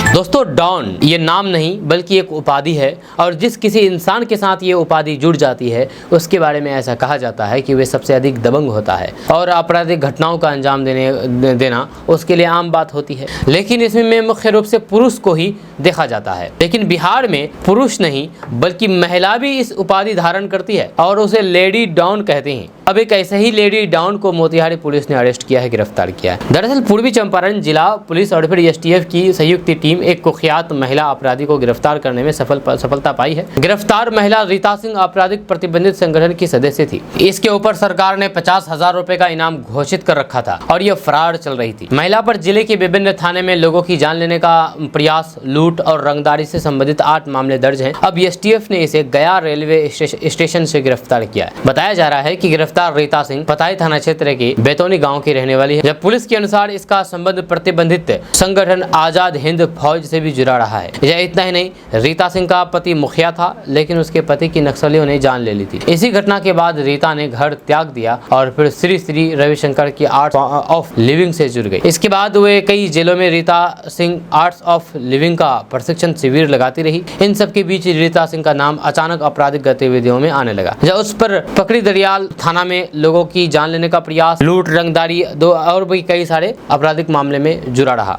दोस्तों, डॉन ये नाम नहीं बल्कि एक उपाधि है और जिस किसी इंसान के साथ ये उपाधि जुड़ जाती है उसके बारे में ऐसा कहा जाता है कि वे सबसे अधिक दबंग होता है और आपराधिक घटनाओं का अंजाम देना उसके लिए आम बात होती है। लेकिन इसमें मुख्य रूप से पुरुष को ही देखा जाता है। लेकिन बिहार में पुरुष नहीं बल्कि महिला भी इस उपाधि धारण करती है और उसे लेडी डॉन कहते हैं। अब एक ऐसे ही लेडी डॉन को मोतिहारी पुलिस ने अरेस्ट किया है, गिरफ्तार किया है। दरअसल पूर्वी चंपारण जिला पुलिस और फिर एसटीएफ की संयुक्त टीम एक कुख्यात महिला अपराधी को गिरफ्तार करने में सफलता पाई है। गिरफ्तार महिला रीता सिंह आपराधिक प्रतिबंधित संगठन की सदस्य थी। इसके ऊपर सरकार ने 50,000 रुपए का इनाम घोषित कर रखा था और यह फरार चल रही थी। महिला पर जिले के विभिन्न थाने में लोगों की जान लेने का प्रयास, लूट और रंगदारी से संबंधित 8 मामले दर्ज हैं। अब एसटीएफ ने इसे गया रेलवे स्टेशन से गिरफ्तार किया है। बताया जा रहा है कि गिरफ्तार रीता सिंह पताई थाना क्षेत्र के बेतौनी गांव की रहने वाली है। जब पुलिस के अनुसार इसका संबंध प्रतिबंधित संगठन आजाद हिंद फौज से भी जुड़ा रहा है। यह इतना ही नहीं, रीता सिंह का पति मुखिया था, लेकिन उसके पति की नक्सलियों ने जान ले ली थी। इसी घटना के बाद रीता ने घर त्याग दिया और फिर श्री रविशंकर की आर्ट्स ऑफ लिविंग से जुड़ गई। इसके बाद वे कई जेलों में Rita Singh arts of living का प्रशिक्षण शिविर लगाती रही। इन सब के बीच रीता सिंह का नाम अचानक आपराधिक गतिविधियों में आने लगा। जब उस पर पकड़ी दरियाल थाना में लोगों की जान लेने का प्रयास, लूट, रंगदारी और भी कई सारे आपराधिक मामले में जुड़ा रहा।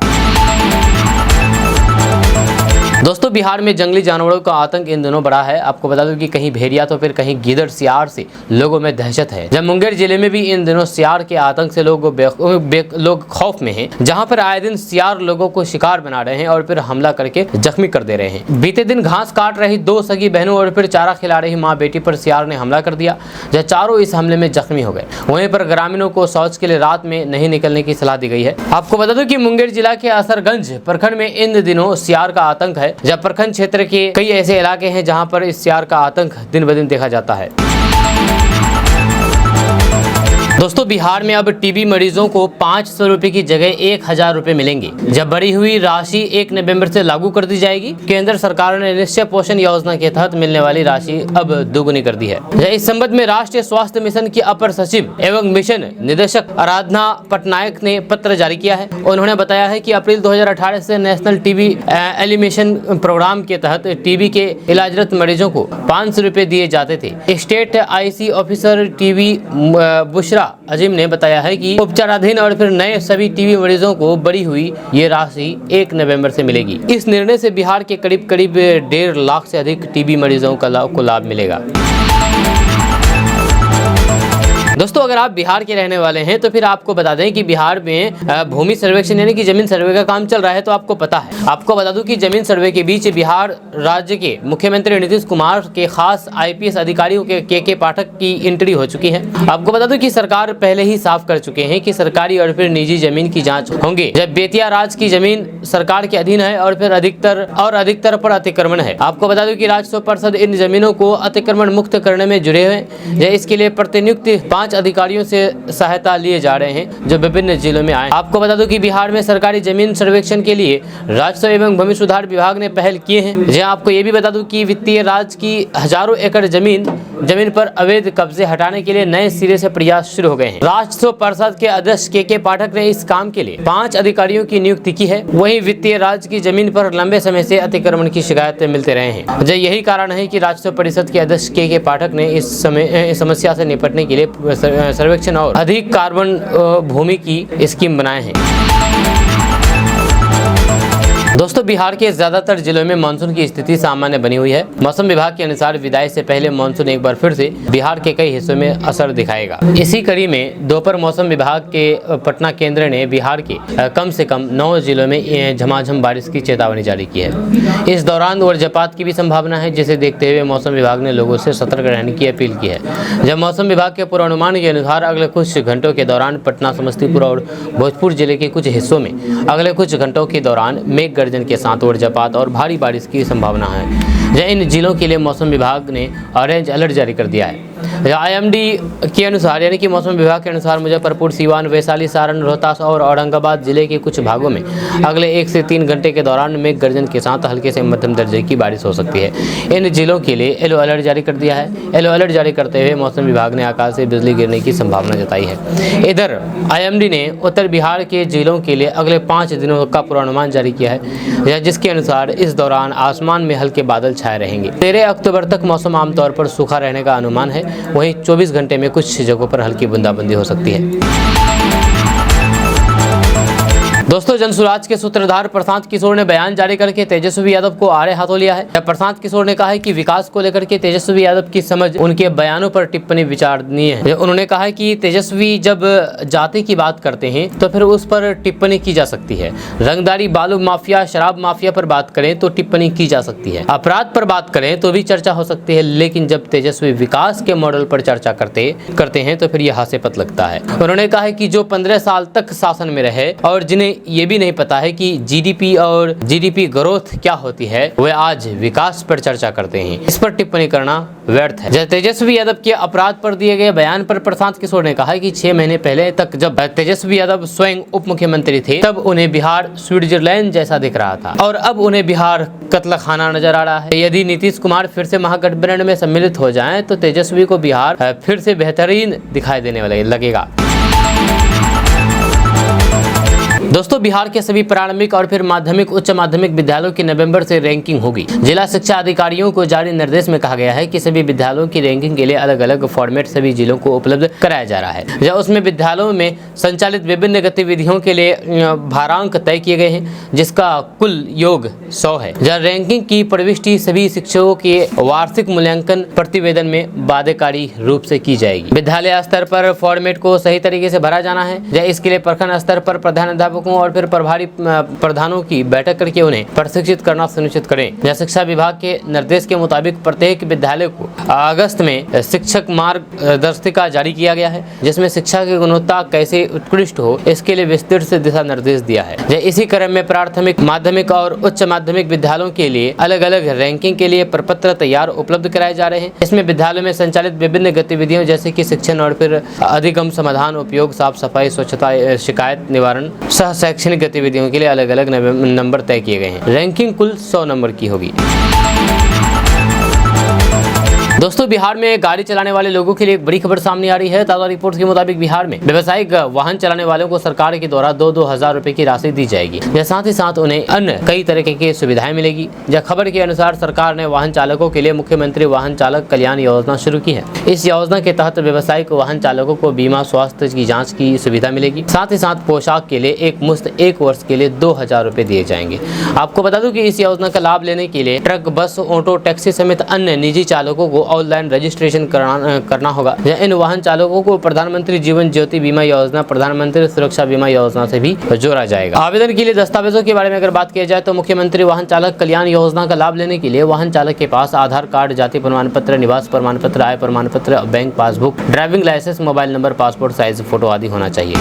दोस्तों, बिहार में जंगली जानवरों का आतंक इन दिनों बढ़ा है। आपको बता दूं कि कहीं भेड़िया तो फिर कहीं गीदड़, सियार से लोगों में दहशत है। जब मुंगेर जिले में भी इन दिनों सियार के आतंक से लोग खौफ में हैं, जहां पर आए दिन सियार लोगों को शिकार बना रहे हैं और फिर हमला करके जख्मी कर दे रहे हैं। बीते दिन घास काट रही 2 सगी बहनों और फिर चारा खिला रही माँ बेटी पर सियार ने हमला कर दिया, जब चारों इस हमले में जख्मी हो गए। वहीं पर ग्रामीणों को शौच के लिए रात में नहीं निकलने की सलाह दी गई है। आपको बता दूं कि मुंगेर जिला के असरगंज प्रखंड में इन दिनों सियार का आतंक है। जब प्रखंड क्षेत्र के कई ऐसे इलाके हैं जहां पर इस सियार का आतंक दिन ब दिन देखा जाता है। दोस्तों, बिहार में अब टीबी मरीजों को 500 रुपए की जगह 1000 रुपए मिलेंगे। जब बढ़ी हुई राशि 1 नवंबर से लागू कर दी जाएगी। केंद्र सरकार ने निश्चय पोषण योजना के तहत मिलने वाली राशि अब दोगुनी कर दी है। इस संबंध में राष्ट्रीय स्वास्थ्य मिशन की अपर सचिव एवं मिशन निदेशक आराधना पटनायक ने पत्र जारी किया है। उन्होंने बताया है कि अप्रैल 2018 से नेशनल टीबी एलिमिनेशन प्रोग्राम के तहत टीबी के इलाजरत मरीजों को 500 रुपए दिए जाते थे। State IC officer TB Bushra Azim ने बताया है कि उपचाराधीन और फिर नए सभी टीबी मरीजों को बढ़ी हुई ये राशि 1 नवंबर से मिलेगी। इस निर्णय से बिहार के करीब 1.5 लाख से अधिक टीबी मरीजों को लाभ मिलेगा। दोस्तों, अगर आप बिहार के रहने वाले हैं तो फिर आपको बता दें कि बिहार में भूमि सर्वेक्षण यानी कि जमीन सर्वे का काम चल रहा है, तो आपको पता है। आपको बता दूं कि जमीन सर्वे के बीच बिहार राज्य के मुख्यमंत्री नीतीश कुमार के खास आईपीएस अधिकारियों के पाठक की एंट्री हो चुकी है। आपको बता दूं कि सरकार पहले ही साफ कर चुके हैं कि सरकारी और फिर निजी जमीन की जाँच होंगे जब बेतिया राज की जमीन सरकार के अधीन है और फिर अधिकतर पर अतिक्रमण है। आपको बता दूं कि राजस्व परिषद इन जमीनों को अतिक्रमण मुक्त करने में जुड़े हुए हैं। इसके लिए प्रतिनियुक्त 5 अधिकारियों से सहायता लिए जा रहे हैं जो विभिन्न जिलों में आए। आपको बता दूं कि बिहार में सरकारी जमीन सर्वेक्षण के लिए राजस्व एवं भूमि सुधार विभाग ने पहल किए हैं। जहां आपको ये भी बता दूं कि वित्तीय राज की हजारों एकड़ जमीन पर अवैध कब्जे हटाने के लिए नए सिरे से प्रयास शुरू हो गए हैं। राजस्व परिषद के अध्यक्ष के पाठक ने इस काम के लिए 5 अधिकारियों की नियुक्ति की है। वहीं वित्तीय राज की जमीन पर लंबे समय से अतिक्रमण की शिकायतें मिलते रहे हैं। यही कारण है कि राजस्व परिषद के अध्यक्ष के पाठक ने इस समस्या से निपटने के लिए सर्वेक्षण और अधिक कार्बन भूमि की स्कीम बनाए हैं। दोस्तों, बिहार के ज्यादातर जिलों में मानसून की स्थिति सामान्य बनी हुई है। मौसम विभाग के अनुसार विदाई से पहले मानसून एक बार फिर से बिहार के कई हिस्सों में असर दिखाएगा। इसी कड़ी में दोपहर मौसम विभाग के पटना केंद्र ने बिहार के कम से कम 9 जिलों में झमाझम बारिश की चेतावनी जारी की है। इस दौरान वज्रपात की भी संभावना है, जिसे देखते हुए मौसम विभाग ने लोगों से सतर्क रहने की अपील की है। जब मौसम विभाग के पूर्वानुमान के अनुसार अगले कुछ घंटों के दौरान पटना, समस्तीपुर और भोजपुर जिले के कुछ हिस्सों में अगले कुछ घंटों के दौरान मेघ गर्जन के साथ वज्रपात और भारी बारिश की संभावना है। इन जिलों के लिए मौसम विभाग ने ऑरेंज अलर्ट जारी कर दिया है। आईएमडी के अनुसार यानी कि मौसम विभाग के अनुसार मुजफ्फरपुर, सीवान, वैशाली, सारण, रोहतास और औरंगाबाद जिले के कुछ भागों में अगले 1 से 3 घंटे के दौरान मेघ गर्जन के साथ हल्के से मध्यम दर्जे की बारिश हो सकती है। इन जिलों के लिए येलो अलर्ट जारी कर दिया है। येलो अलर्ट जारी करते हुए मौसम विभाग ने आकाश से बिजली गिरने की संभावना जताई है। इधर आईएमडी ने उत्तर बिहार के जिलों के लिए अगले 5 दिनों का पूर्वानुमान जारी किया है, जिसके अनुसार इस दौरान आसमान में हल्के बादल छाए रहेंगे। 13 अक्टूबर तक मौसम आमतौर पर सूखा रहने का अनुमान है। वहीं 24 घंटे में कुछ जगहों पर हल्की बूंदाबांदी हो सकती है। दोस्तों, जनसुराज के सूत्रधार प्रशांत किशोर ने बयान जारी करके तेजस्वी यादव को आड़े हाथों लिया है। प्रशांत किशोर ने कहा है कि विकास को लेकर के तेजस्वी यादव की समझ उनके बयानों पर टिप्पणी विचारणीय है। उन्होंने कहा है कि तेजस्वी जब जाति की बात करते हैं तो फिर उस पर टिप्पणी की जा सकती है। रंगदारी, बालू माफिया, शराब माफिया पर बात करें तो टिप्पणी की जा सकती है। अपराध पर बात करें तो भी चर्चा हो सकती है, लेकिन जब तेजस्वी विकास के मॉडल पर चर्चा करते हैं तो फिर यह हास्यपद लगता है। उन्होंने कहा है कि जो 15 साल तक शासन में रहे और जिन्हें ये भी नहीं पता है कि जीडीपी ग्रोथ क्या होती है, वे आज विकास पर चर्चा करते हैं। इस पर टिप्पणी करना व्यर्थ है। तेजस्वी यादव के अपराध पर दिए गए बयान पर प्रशांत किशोर ने कहा कि 6 महीने पहले तक जब तेजस्वी यादव स्वयं उप मुख्यमंत्री थे तब उन्हें बिहार स्विट्जरलैंड जैसा दिख रहा था और अब उन्हें बिहार कत्लखाना नजर आ रहा है। यदि नीतीश कुमार फिर से महागठबंधन में सम्मिलित हो जाएं तो तेजस्वी को बिहार फिर से बेहतरीन दिखाई देने वाला लगेगा। दोस्तों, बिहार के सभी प्रारंभिक और फिर माध्यमिक, उच्च माध्यमिक विद्यालयों की नवंबर से रैंकिंग होगी। जिला शिक्षा अधिकारियों को जारी निर्देश में कहा गया है कि सभी विद्यालयों की रैंकिंग के लिए अलग अलग फॉर्मेट सभी जिलों को उपलब्ध कराया जा रहा है। जब उसमें विद्यालयों में संचालित विभिन्न गतिविधियों के लिए भारांक तय किए गए हैं, जिसका कुल योग 100 है। जब रैंकिंग की प्रविष्टि सभी शिक्षकों के वार्षिक मूल्यांकन प्रतिवेदन में बाध्यकारी रूप से की जाएगी। विद्यालय स्तर पर फॉर्मेट को सही तरीके से भरा जाना है। इसके लिए प्रखंड स्तर पर प्रधानाध्यापक और फिर प्रभारी प्रधानों की बैठक करके उन्हें प्रशिक्षित करना सुनिश्चित करें। शिक्षा विभाग के निर्देश के मुताबिक प्रत्येक विद्यालय को अगस्त में शिक्षक मार्गदर्शिका जारी किया गया है, जिसमें शिक्षा की गुणवत्ता कैसे उत्कृष्ट हो इसके लिए विस्तृत से दिशा निर्देश दिया है। इसी क्रम में प्राथमिक, माध्यमिक और उच्च माध्यमिक विद्यालयों के लिए अलग अलग रैंकिंग के लिए प्रपत्र तैयार उपलब्ध कराए जा रहे हैं। इसमें विद्यालयों में संचालित विभिन्न गतिविधियों जैसे कि शिक्षण और फिर अधिगम समाधान, उपयोग, साफ सफाई, स्वच्छता, शिकायत निवारण, शैक्षणिक गतिविधियों के लिए अलग अलग नंबर तय किए गए हैं। रैंकिंग कुल 100 नंबर की होगी। दोस्तों, बिहार में गाड़ी चलाने वाले लोगों के लिए एक बड़ी खबर सामने आ रही है। ताज़ा रिपोर्ट के मुताबिक बिहार में व्यावसायिक वाहन चलाने वालों को सरकार के द्वारा 2-2 हजार रुपए की राशि दी जाएगी। साथ ही साथ उन्हें अन्य कई तरह की सुविधाएं मिलेगी। खबर के अनुसार सरकार ने वाहन चालकों के लिए मुख्यमंत्री वाहन चालक कल्याण योजना शुरू की है। इस योजना के तहत व्यावसायिक वाहन चालकों को बीमा, स्वास्थ्य की जाँच की सुविधा मिलेगी। साथ ही साथ पोशाक के लिए एक मुश्त 1 वर्ष के लिए 2000 रुपए दिए जाएंगे। आपको बता दूं कि इस योजना का लाभ लेने के लिए ट्रक, बस, ऑटो, टैक्सी समेत अन्य निजी चालकों को ऑनलाइन रजिस्ट्रेशन करना होगा। इन वाहन चालकों को प्रधानमंत्री जीवन ज्योति बीमा योजना, प्रधानमंत्री सुरक्षा बीमा योजना से भी जोड़ा जाएगा। आवेदन के लिए दस्तावेजों के बारे में अगर बात की जाए तो मुख्यमंत्री वाहन चालक कल्याण योजना का लाभ लेने के लिए वाहन चालक के पास आधार कार्ड, जाति प्रमाण पत्र, निवास प्रमाण पत्र, आय प्रमाण पत्र, bank passbook, driving licence, mobile number, passport size photo आदि होना चाहिए।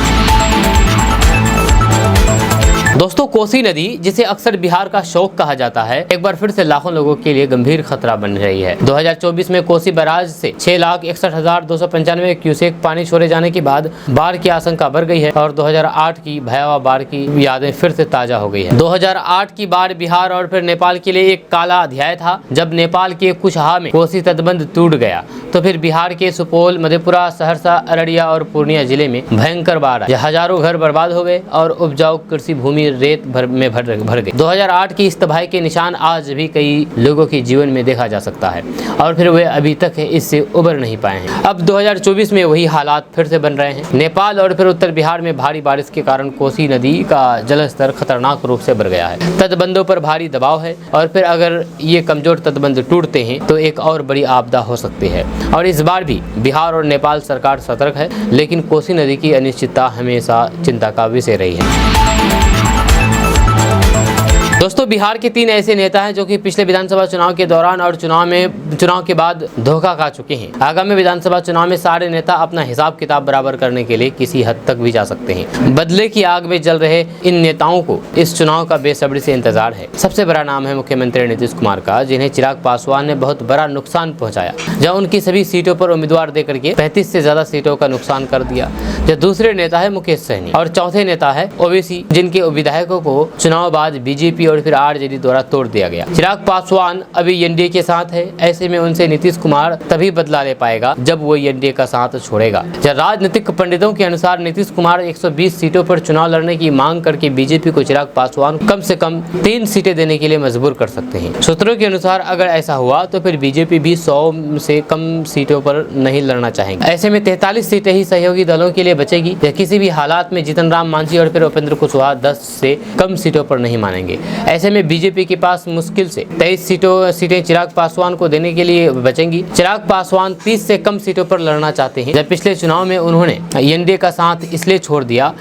दोस्तों, कोसी नदी, जिसे अक्सर बिहार का शौक कहा जाता है, एक बार फिर से लाखों लोगों के लिए गंभीर खतरा बन रही है। 2024 में कोसी बैराज से 6,61,295 क्यूसेक पानी छोड़े जाने के बाद बाढ़ की आशंका बढ़ गई है और 2008 की भयावह बाढ़ की यादें फिर से ताजा हो गई है। 2008 की बाढ़ बिहार और फिर नेपाल के लिए एक काला अध्याय था। जब नेपाल के कुशहा में कोसी तटबंध टूट गया तो फिर बिहार के सुपौल, मधेपुरा, सहरसा, अररिया और पूर्णिया जिले में भयंकर बाढ़ आई। हजारों घर बर्बाद हो गए और उपजाऊ कृषि भूमि रेत में भर गई। 2008 की इस तबाही के निशान आज भी कई लोगों के जीवन में देखा जा सकता है और फिर वे अभी तक इससे उबर नहीं पाए हैं। अब 2024 में वही हालात फिर से बन रहे हैं। नेपाल और फिर उत्तर बिहार में भारी बारिश के कारण कोसी नदी का जलस्तर खतरनाक रूप से बढ़ गया है। तटबंधों पर भारी दबाव है और फिर अगर ये कमजोर तटबंध टूटते हैं तो एक और बड़ी आपदा हो सकती है। और इस बार भी बिहार और नेपाल सरकार सतर्क है, लेकिन कोसी नदी की अनिश्चितता हमेशा चिंता का विषय रही है। दोस्तों, बिहार के 3 ऐसे नेता हैं जो कि पिछले विधानसभा चुनाव के दौरान और चुनाव के बाद धोखा खा चुके हैं। आगामी विधानसभा चुनाव में सारे नेता अपना हिसाब किताब बराबर करने के लिए किसी हद तक भी जा सकते हैं। बदले की आग में जल रहे इन नेताओं को इस चुनाव का बेसब्री से इंतजार है। सबसे बड़ा नाम है मुख्यमंत्री नीतीश कुमार का, जिन्हें चिराग पासवान ने बहुत बड़ा नुकसान पहुंचाया, जब उनकी सभी सीटों पर उम्मीदवार देकर के 35 से ज्यादा सीटों का नुकसान कर दिया। जो दूसरे नेता है मुकेश सहनी और चौथे नेता है ओवैसी, जिनके विधायकों को चुनाव बाद बीजेपी और और फिर आरजेडी द्वारा तोड़ दिया गया। चिराग पासवान अभी एनडीए के साथ है, ऐसे में उनसे नीतीश कुमार तभी बदला ले पाएगा जब वो एनडीए का साथ छोड़ेगा। राजनीतिक पंडितों के अनुसार नीतीश कुमार 120 सीटों पर चुनाव लड़ने की मांग करके बीजेपी को चिराग पासवान कम से कम 3 सीटें देने के लिए मजबूर कर सकते हैं। सूत्रों के अनुसार अगर ऐसा हुआ तो फिर बीजेपी भी 100 से कम सीटों पर नहीं लड़ना चाहेंगे। ऐसे में 43 सीटें ही सहयोगी दलों के लिए बचेगी। या किसी भी हालात में जीतन राम मांझी और फिर उपेंद्र कुशवाहा 10 से कम सीटों पर नहीं मानेंगे। ऐसे में बीजेपी के पास मुश्किल से 23 सीटें चिराग पासवान को देने के लिए बचेंगी। चिराग पासवान 30 से कम सीटों पर लड़ना चाहते हैं। जब पिछले चुनाव में उन्होंने एनडीए का साथ इसलिए छोड़ दिया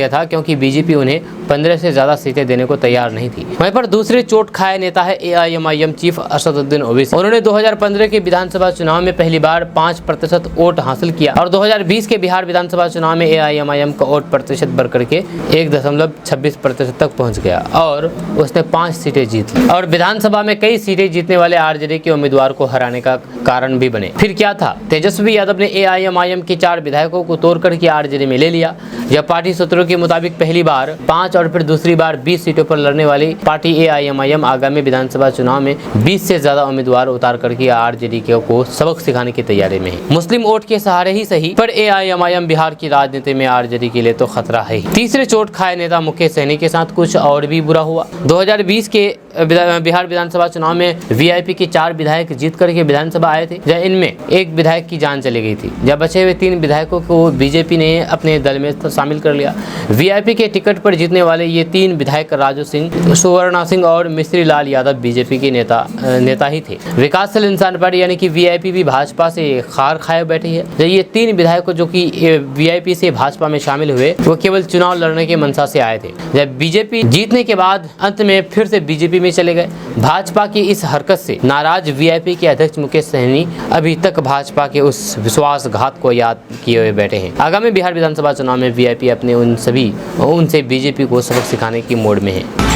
था क्योंकि बीजेपी उन्हें 15 से ज्यादा सीटें देने को तैयार नहीं थी। वहीं पर दूसरे चोट खाए नेता है एआईएमआईएम चीफ असदुद्दीन ओवैसी। उन्होंने 2015 के विधानसभा चुनाव में पहली बार 5% वोट हासिल किया और 2020 के बिहार विधानसभा चुनाव में एआईएमआईएम का वोट प्रतिशत बढ़ करके 1.26% तक पहुंच गया और उसने 5 सीटें जीत ली और विधानसभा में कई सीटें जीतने वाले आरजेडी के उम्मीदवार को हराने का कारण भी बने। फिर क्या था, तेजस्वी यादव ने एआईएमआईएम के 4 विधायकों को तोड़ करके आरजेडी में ले लिया। यह पार्टी सूत्रों के मुताबिक पहली बार 5 और फिर दूसरी बार 20 सीटों पर लड़ने वाली पार्टी एआईएमआईएम आगामी विधानसभा चुनाव में 20 से ज्यादा उम्मीदवार उतार करके आरजेडी को सबक सिखाने की तैयारी में है। मुस्लिम वोट के सहारे ही सही पर एआईएमआईएम बिहार की राजनीति में आरजेडी के लिए तो खतरा है। तीसरे चोट खाए नेता मुकेश सहनी के साथ कुछ और भी बुरा हुआ। 2020 के बिहार विधानसभा चुनाव में वीआईपी के 4 विधायक जीत करके विधानसभा आए थे, जब इनमें एक विधायक की जान चली गई थी। जब बचे हुए 3 विधायकों को बीजेपी ने अपने दल में शामिल कर लिया। वीआईपी के टिकट पर जीतने वाले ये 3 विधायक राजू सिंह, सुवर्णा सिंह और मिस्त्री लाल यादव बीजेपी के नेता ही थे। विकासशील इंसान पार्टी यानी कि वीआईपी भी भाजपा से खार खाए बैठी है। जब ये 3 विधायक जो कि वीआईपी से भाजपा में शामिल हुए वो केवल चुनाव लड़ने के मनसा से आए थे। जब बीजेपी जीतने के बाद अंत में फिर से बीजेपी में चले गए। भाजपा की इस हरकत से नाराज वीआईपी के अध्यक्ष मुकेश सहनी अभी तक भाजपा के उस विश्वासघात को याद किए हुए बैठे हैं। आगामी बिहार विधानसभा चुनाव में वीआईपी अपने उनसे बीजेपी को सबक सिखाने की मोड में है।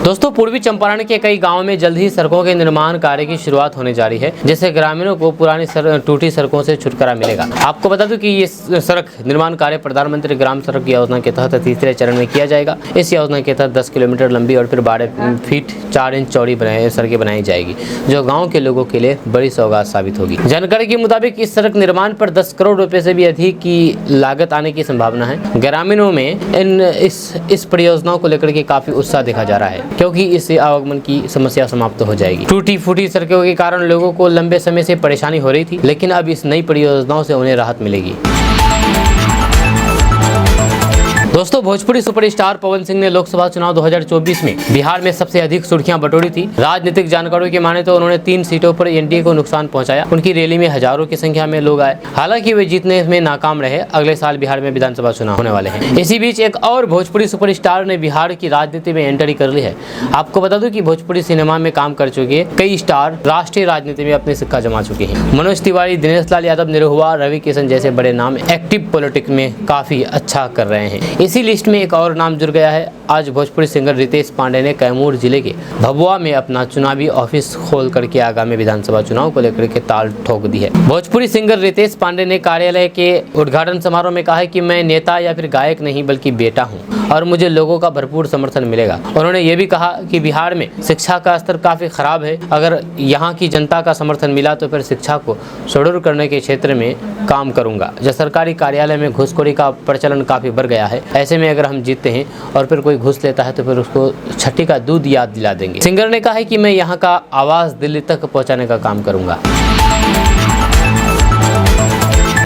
दोस्तों, पूर्वी चंपारण के कई गांवों में जल्द ही सड़कों के निर्माण कार्य की शुरुआत होने जा रही है, जिससे ग्रामीणों को पुरानी टूटी सड़कों से छुटकारा मिलेगा। आपको बता दूं कि ये सड़क निर्माण कार्य प्रधानमंत्री ग्राम सड़क योजना के तहत तीसरे चरण में किया जाएगा। इस योजना के तहत 10 किलोमीटर लंबी और फिर 12 फीट 4 इंच चौड़ी सड़कें बनाई जाएगी, जो गाँव के लोगों के लिए बड़ी सौगात साबित होगी। जानकारी के मुताबिक इस सड़क निर्माण पर 10 करोड़ रुपए से भी अधिक की लागत आने की संभावना है। ग्रामीणों में इस परियोजनाओं को लेकर के काफी उत्साह देखा जा रहा है, क्योंकि इससे आवागमन की समस्या समाप्त हो जाएगी। टूटी फूटी सड़कों के कारण लोगों को लंबे समय से परेशानी हो रही थी, लेकिन अब इस नई परियोजनाओं से उन्हें राहत मिलेगी। दोस्तों, भोजपुरी सुपरस्टार पवन सिंह ने लोकसभा चुनाव 2024 में बिहार में सबसे अधिक सुर्खियां बटोरी थी। राजनीतिक जानकारों की माने तो उन्होंने 3 सीटों पर एनडीए को नुकसान पहुंचाया। उनकी रैली में हजारों की संख्या में लोग आए। हालांकि वे जीतने में नाकाम रहे। अगले साल बिहार में विधानसभा चुनाव होने वाले हैं। इसी बीच एक और भोजपुरी सुपरस्टार ने बिहार की राजनीति में एंट्री कर ली है। आपको बता दूं कि भोजपुरी सिनेमा में काम कर चुके कई स्टार राष्ट्रीय राजनीति में अपने सिक्का जमा चुके हैं। मनोज तिवारी, दिनेश लाल यादव, निरहुआ, रवि किशन जैसे बड़े नाम एक्टिव पॉलिटिक्स में काफी अच्छा कर रहे हैं। इसी लिस्ट में एक और नाम जुड़ गया है। आज भोजपुरी सिंगर रितेश पांडे ने कैमूर जिले के भभुआ में अपना चुनावी ऑफिस खोल करके आगामी विधानसभा चुनाव को लेकर के ताल ठोक दी है। भोजपुरी सिंगर रितेश पांडे ने कार्यालय के उद्घाटन समारोह में कहा है कि मैं नेता या फिर गायक नहीं बल्कि बेटा हूं और मुझे लोगों का भरपूर समर्थन मिलेगा। उन्होंने ये भी कहा कि बिहार में शिक्षा का स्तर काफी खराब है। अगर यहाँ की जनता का समर्थन मिला तो फिर शिक्षा को सुदृढ़ करने के क्षेत्र में काम करूंगा। जब सरकारी कार्यालय में घूसखोरी का प्रचलन काफी बढ़ गया है, ऐसे में अगर हम जीतते हैं और फिर कोई घूस लेता है तो फिर उसको छठी का दूध याद दिला देंगे। सिंगर ने कहा है कि मैं यहाँ का आवाज दिल्ली तक पहुँचाने का काम करूंगा।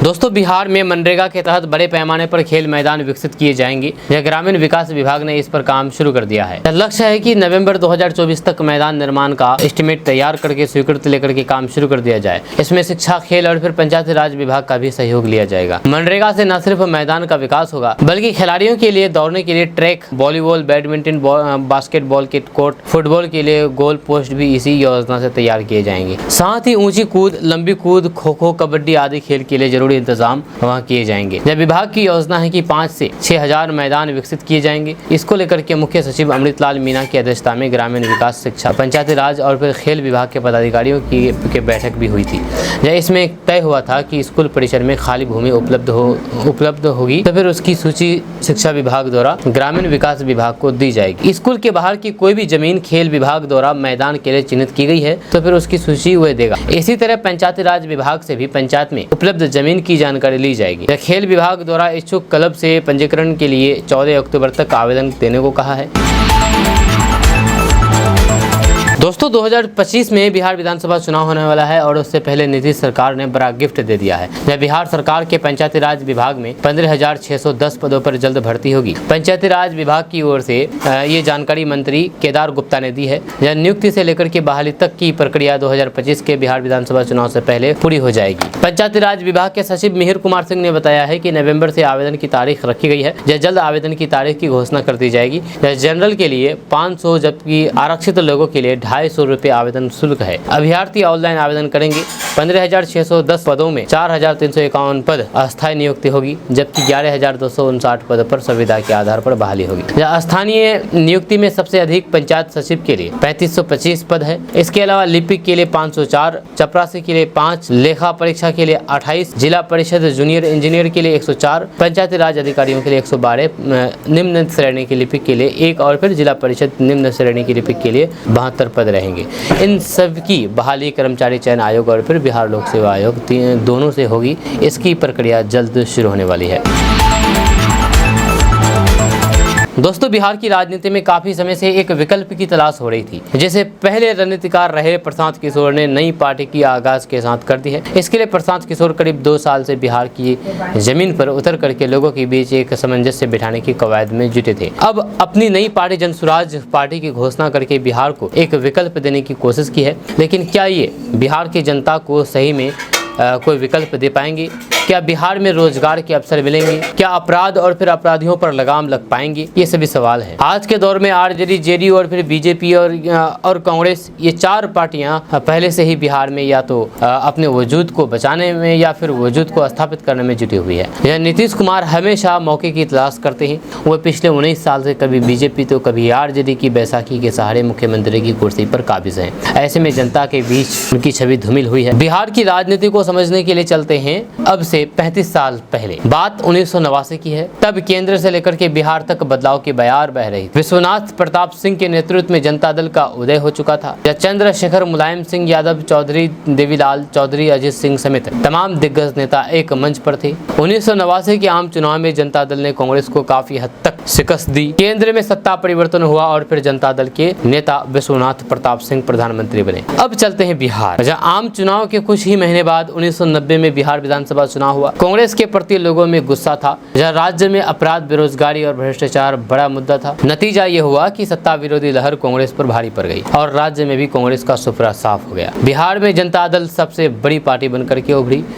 दोस्तों, बिहार में मनरेगा के तहत बड़े पैमाने पर खेल मैदान विकसित किए जाएंगे। यह ग्रामीण विकास विभाग ने इस पर काम शुरू कर दिया है। लक्ष्य है कि नवंबर 2024 तक मैदान निर्माण का एस्टीमेट तैयार करके स्वीकृति लेकर के काम शुरू कर दिया जाए। इसमें शिक्षा, खेल और फिर पंचायती राज विभाग का भी सहयोग लिया जाएगा। मनरेगा से न सिर्फ मैदान का विकास होगा बल्कि खिलाड़ियों के लिए दौड़ने के लिए ट्रैक, वॉलीबॉल, बैडमिंटन, बास्केटबॉल के कोर्ट, फुटबॉल के लिए गोल पोस्ट भी इसी योजना से तैयार किए जाएंगे। साथ ही ऊंची कूद, लंबी कूद, खो खो, कबड्डी आदि खेल के लिए जरूरी पूरे इंतजाम वहाँ किए जाएंगे। जब विभाग की योजना है कि 5 से 6,000 मैदान विकसित किए जाएंगे। इसको लेकर के मुख्य सचिव अमृतलाल मीना की अध्यक्षता में ग्रामीण विकास, शिक्षा, पंचायती राज और फिर खेल विभाग के पदाधिकारियों की बैठक भी हुई थी। इसमें तय हुआ था कि स्कूल परिसर में खाली भूमि उपलब्ध होगी तो फिर उसकी सूची शिक्षा विभाग द्वारा ग्रामीण विकास विभाग को दी जाएगी। स्कूल के बाहर की कोई भी जमीन खेल विभाग द्वारा मैदान के लिए चिन्हित की गई है तो फिर उसकी सूची वह देगा। इसी तरह पंचायती राज विभाग से भी पंचायत में उपलब्ध जमीन की जानकारी ली जाएगी। खेल विभाग द्वारा इच्छुक क्लब से पंजीकरण के लिए 14 अक्टूबर तक आवेदन देने को कहा है। दोस्तों 2025 में बिहार विधानसभा चुनाव होने वाला है और उससे पहले नीतीश सरकार ने बड़ा गिफ्ट दे दिया है। जब बिहार सरकार के पंचायती राज विभाग में 15,610 पदों पर जल्द भर्ती होगी। पंचायती राज विभाग की ओर से ये जानकारी मंत्री केदार गुप्ता ने दी है। यह नियुक्ति से लेकर के बहाली तक की प्रक्रिया 2025 के बिहार विधानसभा चुनाव से पहले पूरी हो जाएगी। पंचायती राज विभाग के सचिव मिहिर कुमार सिंह ने बताया है कि नवंबर से आवेदन की तारीख रखी गई है। जल्द आवेदन की तारीख की घोषणा कर दी जाएगी। जनरल के लिए 500 जबकि आरक्षित लोगों के लिए 250 रुपये आवेदन शुल्क है। अभ्यर्थी ऑनलाइन आवेदन करेंगे। 15,610 पदों में 4,351 पद अस्थायी नियुक्ति होगी, जबकि 11,259 पद पर संविदा के आधार पर बहाली होगी। स्थानीय नियुक्ति में सबसे अधिक पंचायत सचिव के लिए 3525 पद है। इसके अलावा लिपिक के लिए 504, चपरासी के लिए 5, लेखा परीक्षा के लिए 28, जिला परिषद जूनियर इंजीनियर के लिए 104, पंचायती राज अधिकारियों के लिए 112, निम्न श्रेणी के लिपिक के लिए 1 और फिर जिला परिषद निम्न श्रेणी के लिपिक के लिए 72 पद रहेंगे। इन सब की बहाली कर्मचारी चयन आयोग और फिर बिहार लोक सेवा आयोग दोनों से होगी। इसकी प्रक्रिया जल्द शुरू होने वाली है। दोस्तों बिहार की राजनीति में काफी समय से एक विकल्प की तलाश हो रही थी। जैसे पहले रणनीतिकार रहे प्रशांत किशोर ने नई पार्टी की आगाज के साथ कर दी है। इसके लिए प्रशांत किशोर करीब 2 साल से बिहार की जमीन पर उतर करके लोगों के बीच एक सामंजस्य बिठाने की कवायद में जुटे थे। अब अपनी नई पार्टी जनसुराज पार्टी की घोषणा करके बिहार को एक विकल्प देने की कोशिश की है। लेकिन क्या ये बिहार की जनता को सही में कोई विकल्प दे पाएंगे? क्या बिहार में रोजगार के अवसर मिलेंगे? क्या अपराध और फिर अपराधियों पर लगाम लग पाएंगे? ये सभी सवाल हैं। आज के दौर में आरजेडी, जेडीयू और फिर बीजेपी और कांग्रेस, ये 4 पार्टियां पहले से ही बिहार में या तो अपने वजूद को बचाने में या फिर वजूद को स्थापित करने में जुटी हुई है। यह नीतीश कुमार हमेशा मौके की तलाश करते हैं। वो पिछले 19 साल से कभी बीजेपी तो कभी आरजेडी की बैसाखी के सहारे मुख्यमंत्री की कुर्सी पर काबिज हैं। ऐसे में जनता के बीच उनकी छवि धूमिल हुई है। बिहार की राजनीति को समझने के लिए चलते हैं अब से 35 साल पहले। बात 1989 की है। तब केंद्र से लेकर के बिहार तक बदलाव की बयार बह रही। विश्वनाथ प्रताप सिंह के नेतृत्व में जनता दल का उदय हो चुका था। चंद्रशेखर, मुलायम सिंह यादव, चौधरी देवीलाल चौधरी, अजीत सिंह समेत तमाम दिग्गज नेता एक मंच पर थे। 1989 के आम चुनाव में जनता दल ने कांग्रेस को काफी हद तक शिकस्त दी। केंद्र में सत्ता परिवर्तन हुआ और फिर जनता दल के नेता विश्वनाथ प्रताप सिंह प्रधानमंत्री बने। अब चलते हैं बिहार, जहां आम चुनाव के कुछ ही महीने बाद 1990 में बिहार विधानसभा चुनाव हुआ। कांग्रेस के प्रति लोगों में गुस्सा था। जहां राज्य में अपराध, बेरोजगारी और भ्रष्टाचार बड़ा मुद्दा था। नतीजा ये हुआ कि सत्ता विरोधी लहर कांग्रेस पर भारी पड़ गई और राज्य में भी कांग्रेस का सुपड़ा साफ हो गया। बिहार में जनता दल सबसे बड़ी पार्टी बनकर के उभरी।